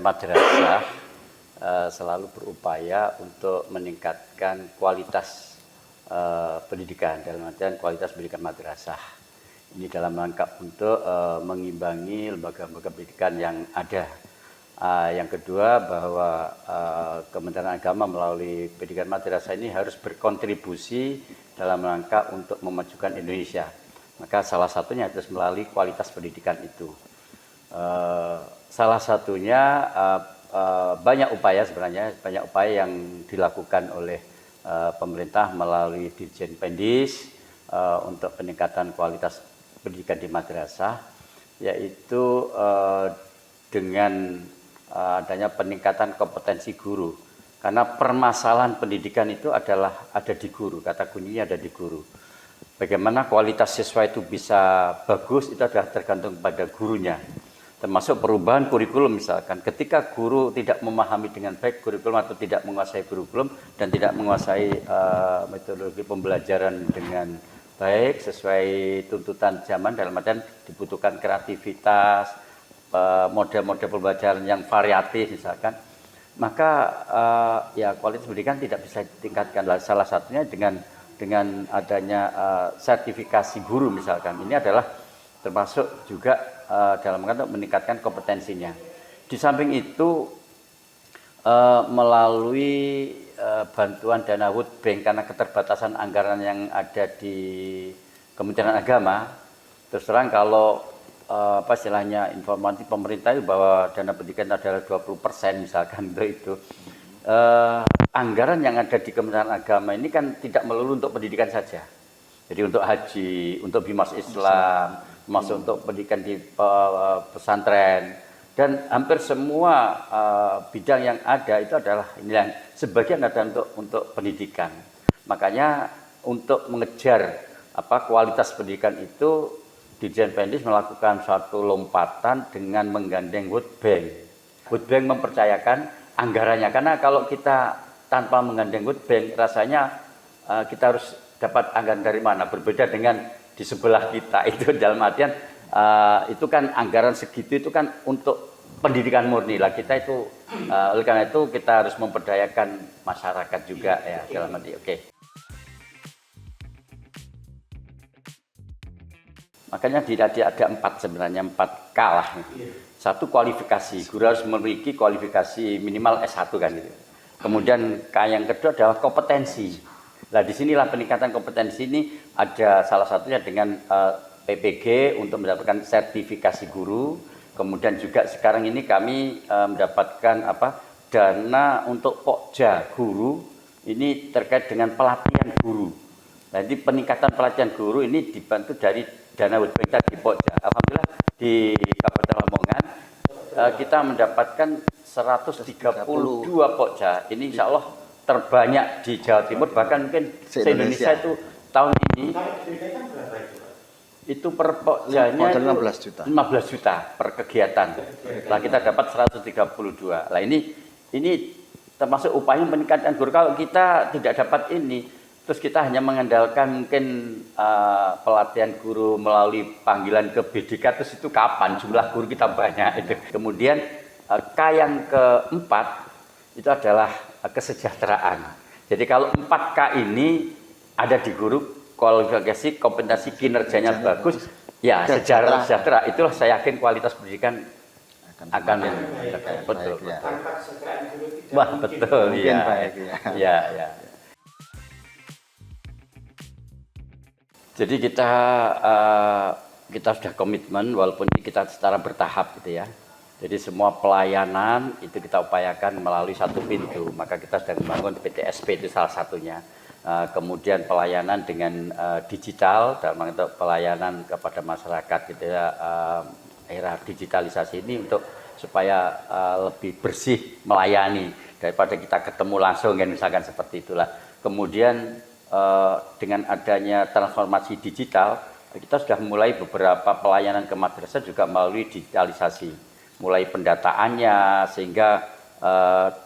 madrasah selalu berupaya untuk meningkatkan kualitas pendidikan, dalam artian kualitas pendidikan madrasah. Ini dalam rangka untuk mengimbangi lembaga-lembaga pendidikan yang ada. Yang kedua, bahwa Kementerian Agama melalui pendidikan madrasah ini harus berkontribusi dalam rangka untuk memajukan Indonesia. Maka salah satunya harus melalui kualitas pendidikan itu. Salah satunya banyak upaya sebenarnya, banyak upaya yang dilakukan oleh pemerintah melalui Dirjen Pendis untuk peningkatan kualitas pendidikan di madrasah, yaitu dengan adanya peningkatan kompetensi guru. Karena permasalahan pendidikan itu adalah ada di guru, kata kuncinya ada di guru. Bagaimana kualitas siswa itu bisa bagus itu adalah tergantung pada gurunya. Termasuk perubahan kurikulum misalkan. Ketika guru tidak memahami dengan baik kurikulum atau tidak menguasai kurikulum dan tidak menguasai metodologi pembelajaran dengan baik sesuai tuntutan zaman, dalam artian dibutuhkan kreativitas, model-model pembelajaran yang variatif misalkan, maka ya kualitas pendidikan tidak bisa ditingkatkan. Salah satunya dengan adanya sertifikasi guru misalkan. Ini adalah termasuk juga dalam rangka untuk meningkatkan kompetensinya. Di samping itu melalui bantuan dana World Bank karena keterbatasan anggaran yang ada di Kementerian Agama, terus terang kalau apa istilahnya informasi pemerintah itu bahwa dana pendidikan adalah 20% misalkan itu. Anggaran yang ada di Kementerian Agama ini kan tidak melulu untuk pendidikan saja. Jadi untuk haji, untuk bimas Islam, masuk untuk pendidikan di pesantren, dan hampir semua bidang yang ada itu adalah ini yang sebagian ada untuk pendidikan. Makanya untuk mengejar kualitas pendidikan itu, Dirjen Pendis melakukan suatu lompatan dengan menggandeng World Bank. World Bank mempercayakan anggarannya, karena kalau kita tanpa menggandeng World Bank, rasanya kita harus dapat anggaran dari mana? Berbeda dengan di sebelah kita itu, dalam artian itu kan anggaran segitu itu kan untuk pendidikan murni lah. Kita itu oleh karena itu kita harus memperdayakan masyarakat juga ya dalam arti. Oke. Makanya ada 4 sebenarnya, 4K lah. Satu, kualifikasi. Guru harus memiliki kualifikasi minimal S1 kan gitu. Kemudian K yang kedua adalah kompetensi. Nah, disinilah peningkatan kompetensi ini ada salah satunya dengan PPG untuk mendapatkan sertifikasi guru. Kemudian juga sekarang ini kami mendapatkan dana untuk pokja guru, ini terkait dengan pelatihan guru. Jadi peningkatan pelatihan guru ini dibantu dari dana World Bank tadi pokja. Alhamdulillah di Kabupaten Lamongan kita mendapatkan 132 pokja. Ini insya Allah terbanyak di Jawa Timur, bahkan mungkin se-Indonesia itu tahun ini. Itu per pokjanya 15 juta per kegiatan. Nah, kita dapat 132. Nah, ini termasuk upaya meningkatkan guru. Kalau kita tidak dapat ini, terus kita hanya mengandalkan mungkin pelatihan guru melalui panggilan ke BDK, terus itu kapan jumlah guru kita banyak itu. Kemudian K yang keempat itu adalah kesejahteraan. Jadi kalau 4K ini ada di guru, kualifikasi, kompetensi, kinerjanya bagus, ya sejahtera. Itulah saya yakin kualitas pendidikan akan betul. Wah, betul ya. Ya. Jadi kita sudah komitmen, walaupun ini kita secara bertahap gitu ya. Jadi semua pelayanan itu kita upayakan melalui satu pintu. Maka kita sedang membangun PTSP itu salah satunya. Kemudian pelayanan dengan digital, dalam bentuk pelayanan kepada masyarakat gitu ya, era digitalisasi ini untuk supaya lebih bersih melayani daripada kita ketemu langsung kan, misalkan seperti itulah. Kemudian dengan adanya transformasi digital, kita sudah mulai beberapa pelayanan ke madrasah juga melalui digitalisasi, mulai pendataannya sehingga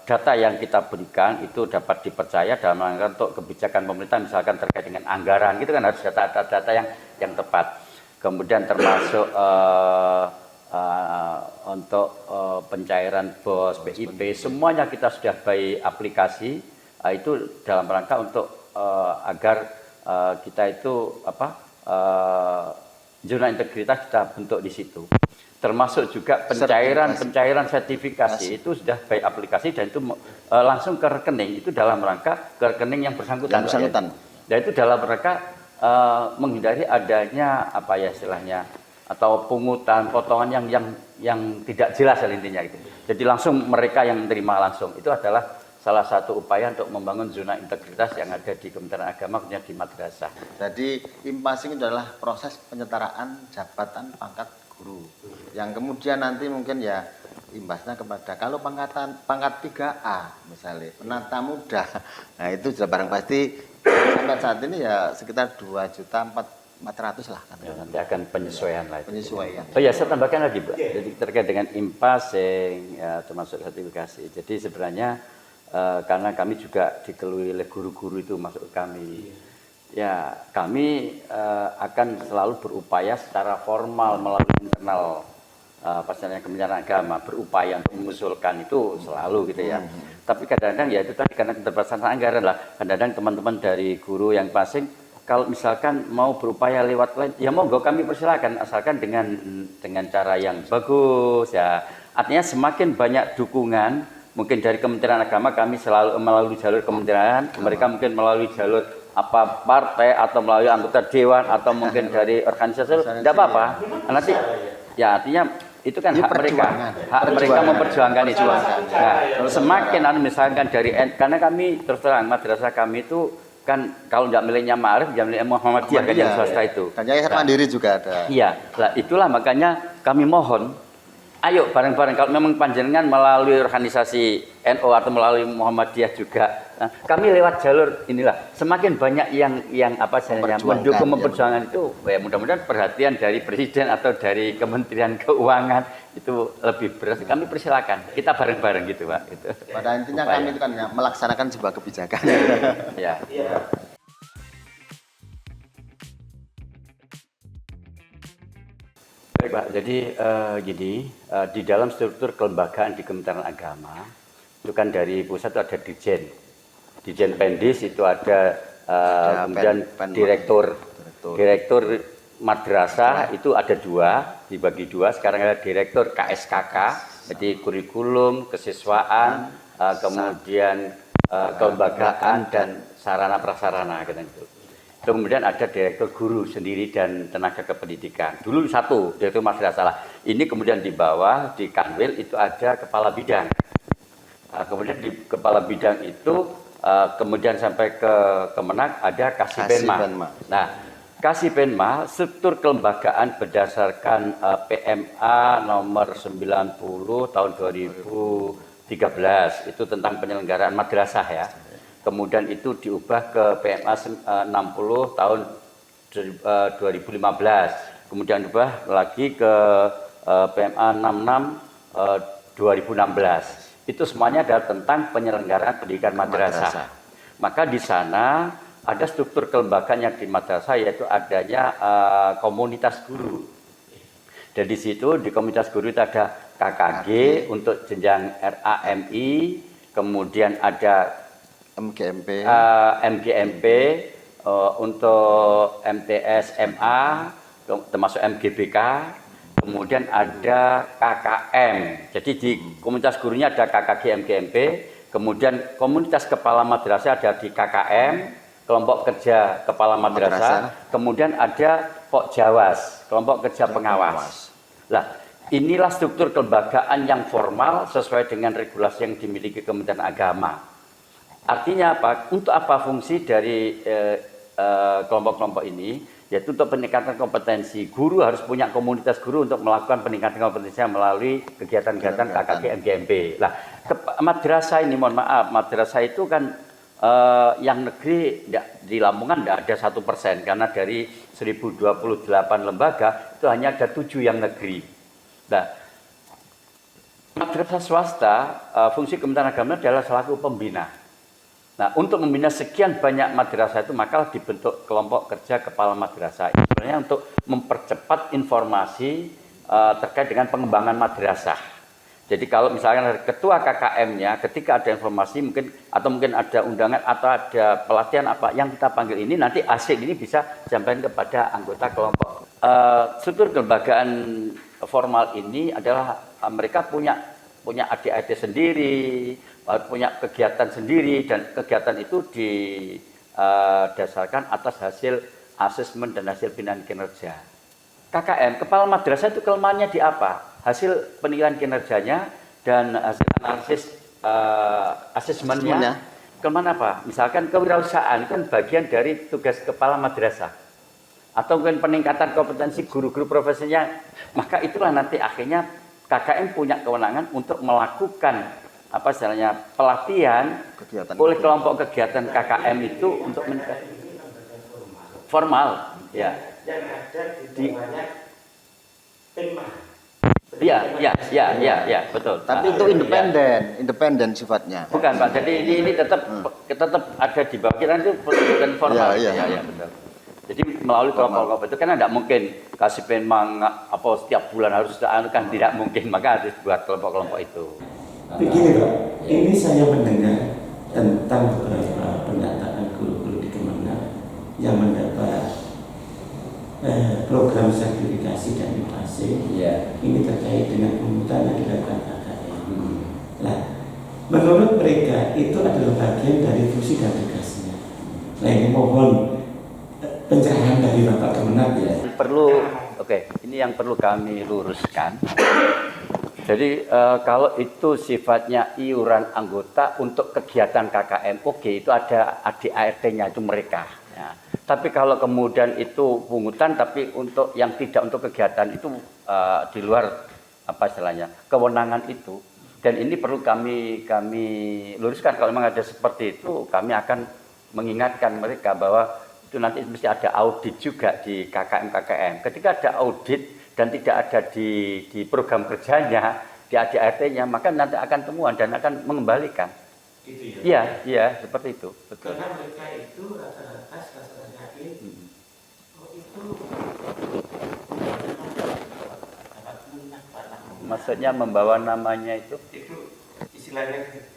data yang kita berikan itu dapat dipercaya dalam rangka untuk kebijakan pemerintah, misalkan terkait dengan anggaran gitu kan, harus data-data yang tepat. Kemudian termasuk pencairan BOS, BIP, semuanya kita sudah by aplikasi. Itu dalam rangka untuk agar kita itu zona integritas kita bentuk di situ. Termasuk juga pencairan sertifikasi itu sudah by aplikasi dan itu langsung ke rekening, itu dalam rangka ke rekening yang bersangkutan. Dan itu dalam rangka menghindari adanya istilahnya atau pungutan, potongan yang tidak jelas intinya itu. Jadi langsung mereka yang menerima langsung. Itu adalah salah satu upaya untuk membangun zona integritas yang ada di Kementerian Agama, khususnya di madrasah. Jadi impasing adalah proses penyetaraan jabatan pangkat guru. Yang kemudian nanti mungkin ya imbasnya kepada kalau pangkat 3A misalnya penata muda. Nah, itu sudah barang pasti sampai saat ini ya sekitar 2.400.000 lah kan. Ya, nanti akan penyesuaian lagi. Penyesuaian. Oh ya, saya tambahkan lagi, Pak. Jadi terkait dengan impasing ya, termasuk sertifikasi. Jadi sebenarnya karena kami juga dikeluhi oleh guru-guru itu masuk ke kami. Ya, kami akan selalu berupaya secara formal melalui internal pasalnya Kementerian Agama berupaya untuk mengusulkan itu selalu gitu ya. Tapi kadang-kadang ya itu tadi karena keterbatasan anggaran lah. Kadang-kadang teman-teman dari guru yang pasing kalau misalkan mau berupaya lewat lain, ya monggo kami persilakan asalkan dengan cara yang bagus ya. Artinya semakin banyak dukungan mungkin dari Kementerian Agama, kami selalu melalui jalur kementerian, mereka mungkin melalui jalur partai atau melalui anggota dewan atau mungkin dari organisasi, tidak apa-apa. Nanti ya artinya itu kan hak mereka memperjuangkan itu. Nah, semakin misalkan dari karena kami terus terang madrasah kami itu kan kalau tidak miliknya Ma'arif, tidak miliknya Muhammadiyah kan yang swasta itu. Dan Yayasan Mandiri juga ada. Iya, nah, itulah makanya kami mohon ayo bareng-bareng kalau memang panjenengan melalui organisasi NU atau melalui Muhammadiyah juga. Nah, kami lewat jalur inilah semakin banyak yang mendukung memperjuangkan itu, ya mudah-mudahan perhatian dari Presiden atau dari Kementerian Keuangan itu lebih berat. Kami persilakan, kita bareng-bareng gitu, Pak. Gitu. Pada intinya kami itu kan ya, melaksanakan sebuah kebijakan. Ya. Baik, Pak. Jadi di dalam struktur kelembagaan di Kementerian Agama itu kan dari pusat itu ada Dirjen Pendis itu ada kemudian direktur madrasah itu ada dibagi dua. Sekarang ada direktur KSKK, jadi kurikulum, kesiswaan, kemudian kelembagaan dan sarana prasarana gitu. Kemudian ada direktur guru sendiri dan tenaga kependidikan. Dulu satu, direktur madrasah. Ini kemudian di bawah, di Kanwil itu ada kepala bidang. Kemudian di kepala bidang itu, kemudian sampai ke Kemenak ada Kasih-Penma. Nah, Kasih-Penma, struktur kelembagaan berdasarkan PMA nomor 90 tahun 2013, itu tentang penyelenggaraan madrasah ya. Kemudian itu diubah ke PMA 60 tahun 2015. Kemudian diubah lagi ke PMA 66 2016. Itu semuanya adalah tentang penyelenggaraan pendidikan madrasah. Maka di sana ada struktur kelembagaan yang di madrasah yaitu adanya komunitas guru. Dan di situ di komunitas guru itu ada KKG untuk jenjang RAMI, kemudian ada MGMP untuk MTS MA termasuk MGBK, kemudian ada KKM. Jadi di komunitas gurunya ada KKG MGMP, kemudian komunitas kepala madrasah ada di KKM, kelompok kerja kepala madrasah, kemudian ada Pokjawas, kelompok kerja pengawas. Nah, inilah struktur kelembagaan yang formal sesuai dengan regulasi yang dimiliki Kementerian Agama. Artinya apa? Untuk apa fungsi dari kelompok-kelompok ini? Yaitu untuk peningkatan kompetensi. Guru harus punya komunitas guru untuk melakukan peningkatan kompetensinya melalui kegiatan-kegiatan KKG MGMP. Nah, madrasah ini mohon maaf, madrasah itu kan yang negeri di Lamongan tidak ada 1% karena dari 1028 lembaga itu hanya ada 7 yang negeri. Nah, madrasah swasta fungsi Kementerian Agama adalah selaku pembina. Nah, untuk membina sekian banyak madrasah itu maka dibentuk kelompok kerja kepala madrasah. Sebenarnya untuk mempercepat informasi terkait dengan pengembangan madrasah. Jadi kalau misalnya ketua KKM-nya ketika ada informasi mungkin ada undangan atau ada pelatihan apa yang kita panggil ini, nanti hasil ini bisa sampaikan kepada anggota kelompok. Struktur kelembagaan formal ini adalah mereka punya ADART sendiri, punya kegiatan sendiri, dan kegiatan itu didasarkan atas hasil asesmen dan hasil penilaian kinerja. KKM, kepala madrasah itu kelemahannya di apa? Hasil penilaian kinerjanya dan hasil analisis asesmennya. Kelemahan apa? Misalkan kewirausahaan kan bagian dari tugas kepala madrasah. Atau mungkin peningkatan kompetensi guru-guru profesinya. Maka itulah nanti akhirnya KKM punya kewenangan untuk melakukan pelatihan kegiatan oleh kelompok kegiatan KKM itu untuk meningkatkan formal, ya. Yang ada di banyak Penma. Ya, betul. Tapi itu independen sifatnya. Bukan Pak, jadi ini tetap ada di bawah kita itu bukan formal. Ya, betul. Jadi melalui kelompok-kelompok itu kan tidak mungkin kasih Penma setiap bulan harus kan tidak mungkin, maka harus buat kelompok-kelompok itu. Begini Pak, ini saya mendengar tentang beberapa pendataan guru-guru di Kemenang yang mendapat program sertifikasi dan inovasi. Ini terkait dengan pungutan yang dilakukan KKM. Nah, menurut mereka itu adalah bagian dari fungsi dan tugasnya. Nah, ini mohon pencerahan dari Bapak Kemenang ya. Ini yang perlu kami luruskan. Jadi kalau itu sifatnya iuran anggota untuk kegiatan KKM, itu ada ADART-nya itu mereka. Ya. Tapi kalau kemudian itu pungutan, tapi untuk yang tidak untuk kegiatan itu di luar kewenangan itu. Dan ini perlu kami luruskan. Kalau memang ada seperti itu, kami akan mengingatkan mereka bahwa itu nanti mesti ada audit juga di KKM. Ketika ada audit dan tidak ada di program kerjanya, di ADART-nya, maka nanti akan temuan dan akan mengembalikan. Gitu ya? Iya, seperti itu. Betul. Karena mereka itu rata-rata sasaran itu maksudnya membawa namanya itu istilahnya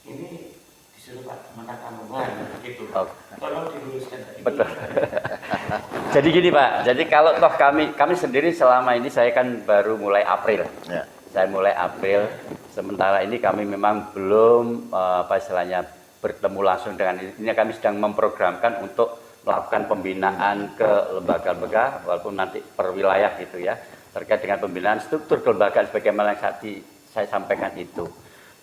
ini disuruh Pak Kemenang gitu. Tolong diluruskan. Betul. Jadi gini Pak, jadi kalau toh kami sendiri selama ini saya kan baru mulai April. Ya. Saya mulai April, sementara ini kami memang belum bertemu langsung dengan ini. Kami sedang memprogramkan untuk melakukan pembinaan ke lembaga-lembaga, walaupun nanti per wilayah gitu ya, terkait dengan pembinaan struktur kelembagaan sebagaimana yang saya sampaikan itu.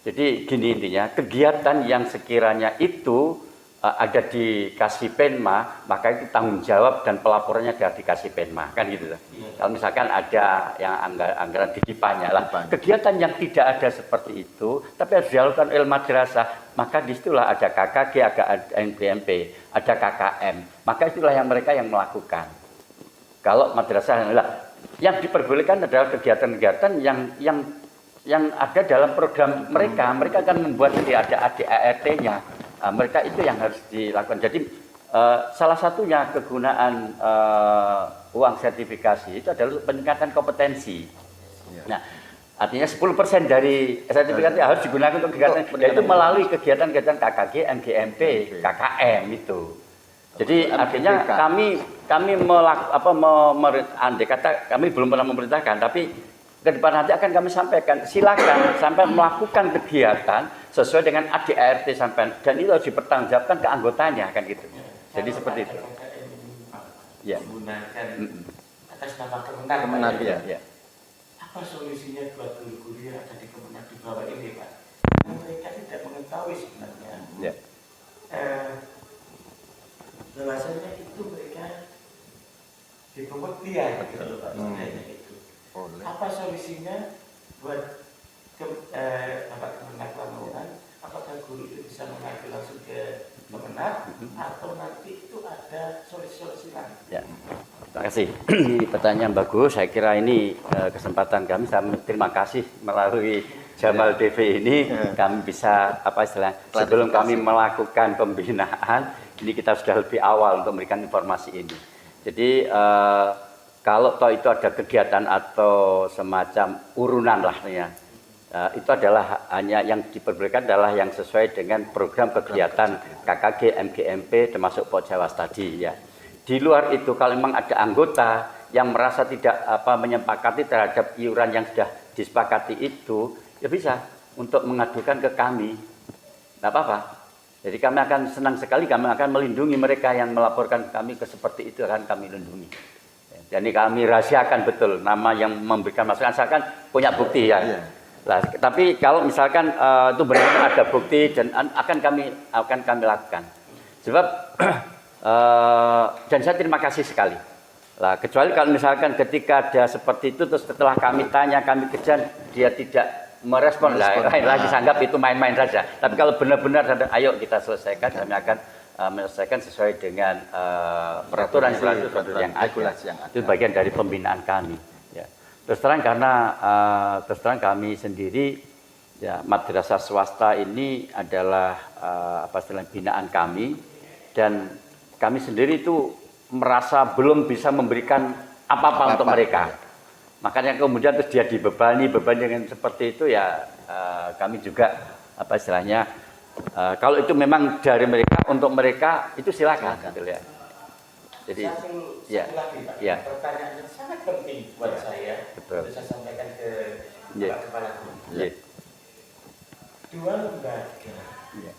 Jadi gini intinya, kegiatan yang sekiranya itu ada di Kasih-Penma, maka itu tanggung jawab dan pelaporannya ada di Kasih-Penma, kan gitu. Kalau misalkan ada yang anggaran di KIPA-nya lah, kegiatan yang tidak ada seperti itu, tapi harus dilakukan oleh madrasah, maka disitulah ada KKG, ada NBMP, ada KKM, maka itulah yang mereka yang melakukan. Kalau madrasah yang diperbolehkan adalah kegiatan-kegiatan yang ada dalam program mereka akan membuat jadi ada ADART-nya. Mereka itu yang harus dilakukan. Jadi salah satunya kegunaan uang sertifikasi itu adalah peningkatan kompetensi. Nah, artinya 10% dari sertifikasi harus digunakan untuk kegiatan, yaitu melalui kegiatan-kegiatan KKG, MGMP, KKM itu. Jadi artinya kami andai kata kami belum pernah memerintahkan, tapi ke depan nanti akan kami sampaikan, silakan sampai melakukan kegiatan sesuai dengan ADART sampai, dan itu harus dipertanggungjawabkan ke anggotanya kan gitu. Jadi seperti itu. Ya. Menggunakan atas nama Kemenang ya. Apa solusinya buat guru-guru yang ada di Kemenang di bawah ini Pak? Mereka tidak mengetahui sebenarnya. Ya. Bahwasanya itu mereka dipungut biaya gitu Pak. Apa solusinya buat Bapak Kemenang Lamongan? Apakah guru itu bisa mengajukan langsung ke Kemenang atau nanti itu ada solusi-solusi lain? Ya, terima kasih. Ini pertanyaan bagus. Saya kira ini kesempatan kami. Terima kasih melalui Jamal TV ini kami bisa sebelum kami melakukan pembinaan ini kita sudah lebih awal untuk memberikan informasi ini. Jadi kalau toh itu ada kegiatan atau semacam urunan lah ya, itu adalah hanya yang diperbolehkan adalah yang sesuai dengan program kegiatan KKG, MGMP termasuk Pok Jawas tadi ya. Di luar itu kalau memang ada anggota yang merasa tidak menyepakati terhadap iuran yang sudah disepakati itu, ya bisa untuk mengadukan ke kami, nggak apa-apa. Jadi kami akan senang sekali, kami akan melindungi mereka yang melaporkan kami ke seperti itu, akan kami lindungi. Jadi kami rahasiakan betul nama yang memberikan masukan, asalkan punya bukti ya. Nah, tapi kalau misalkan itu benar-benar ada bukti dan akan kami lakukan. Sebab dan saya terima kasih sekali. Nah, kecuali kalau misalkan ketika ada seperti itu terus setelah kami tanya, kami kejar, dia tidak merespon lah, lagi anggap itu main-main saja. Tapi kalau benar-benar ayo kita selesaikan, kami akan menyelesaikan sesuai dengan peraturan yang ada. Itu bagian dari pembinaan kami. Ya. Terus terang kami sendiri, ya, madrasah swasta ini adalah binaan kami, dan kami sendiri itu merasa belum bisa memberikan apa-apa untuk mereka. Ya. Makanya kemudian terus dia dibebani dengan seperti itu ya, kami juga kalau itu memang dari mereka untuk mereka itu silakan gitu ya. Jadi satu lagi Pak, pertanyaan yang sangat penting buat saya, betul. Saya sampaikan ke Pak Kepala Guru. Dua lembaga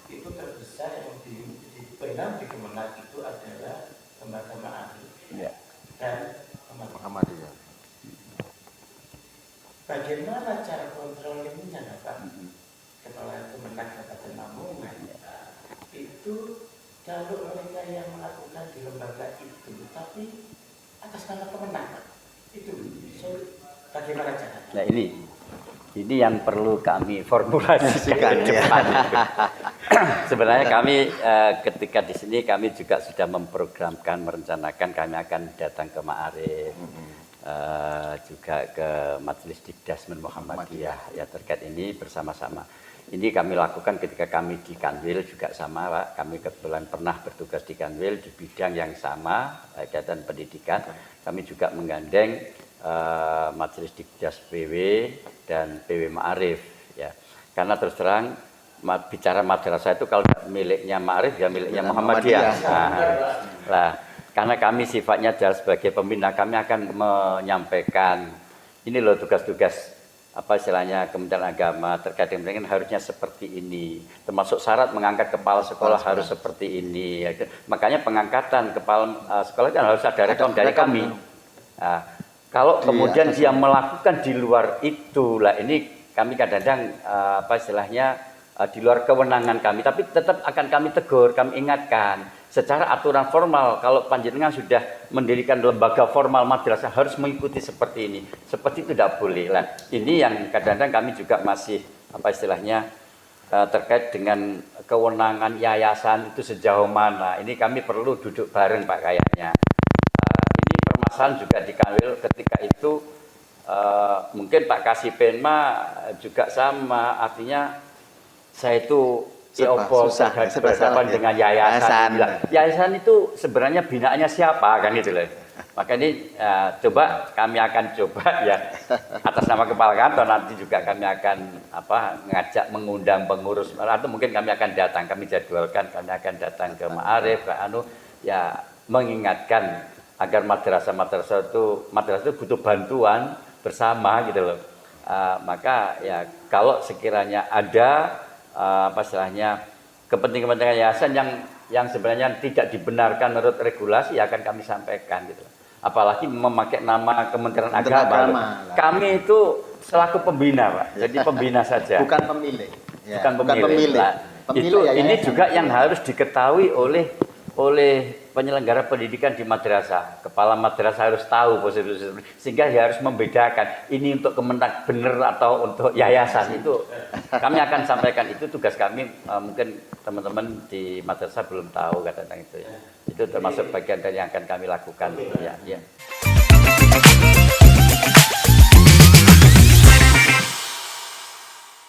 itu terbesar yang dibenam di Kemenak itu adalah lembaga Ma'arif dan Muhammadiyah. Bagaimana cara kontrolnya Pak? Kepala Kemenak Kabupaten Lamongan itu kalau mereka yang melakukan di lembaga itu, tapi atas nama Kemenak itu, bagaimana caranya? Nah ini yang perlu kami formulasikan ke depan. Sebenarnya kami ketika di sini kami juga sudah memprogramkan, merencanakan kami akan datang ke Ma'arif, juga ke Majelis Dikdasmen Muhammadiyah ya terkait ini bersama-sama. Ini kami lakukan ketika kami di Kanwil juga sama, Pak. Kami kebetulan pernah bertugas di Kanwil di bidang yang sama, kaitan pendidikan. Kami juga menggandeng Majelis Dikdas PW dan PW Ma'arif ya. Karena terus terang bicara madrasah itu kalau miliknya Ma'arif ya miliknya Muhammadiyah. Nah, karena kami sifatnya adalah sebagai pembina, kami akan menyampaikan ini loh tugas-tugas Kementerian Agama terkait dengan harusnya seperti ini, termasuk syarat mengangkat kepala sekolah harus seperti ini. Makanya pengangkatan kepala sekolah kan harus ada rekam dari kami. Nah, kalau kemudian dia melakukan di luar itu, lah ini kami kadang-kadang di luar kewenangan kami, tapi tetap akan kami tegur, kami ingatkan. Secara aturan formal, kalau panjenengan sudah mendirikan lembaga formal madrasah harus mengikuti seperti ini. Seperti itu tidak boleh. Nah, ini yang kadang-kadang kami juga masih terkait dengan kewenangan yayasan itu sejauh mana. Ini kami perlu duduk bareng Pak kayaknya. Ini permasalahan juga di Kanwil ketika itu mungkin Pak Kasipenma juga sama, artinya saya itu berhadapan dengan yayasan. Yayasan itu sebenarnya binaannya siapa kan itu loh. Maka ini coba kami akan coba ya atas nama kepala kantor, nanti juga kami akan ngajak mengundang pengurus atau mungkin kami akan datang, kami jadwalkan kami akan datang ke Ma'arif ya mengingatkan agar madrasah itu butuh bantuan bersama gitu loh. Maka ya kalau sekiranya ada kepentingan yayasan yang sebenarnya tidak dibenarkan menurut regulasi ya akan kami sampaikan gitu. Apalagi memakai nama Kementerian Agama. Kami itu selaku pembina, Pak. Jadi pembina saja. Bukan pemilik. Ya, bukan pemilik. Nah, itu ini juga yang harus diketahui oleh penyelenggara pendidikan di madrasah. Kepala madrasah harus tahu posisi sehingga dia harus membedakan ini untuk Kemenang benar atau untuk yayasan. Itu kami akan sampaikan, itu tugas kami. Mungkin teman-teman di madrasah belum tahu tentang itu ya. Itu termasuk bagian dari yang akan kami lakukan ya.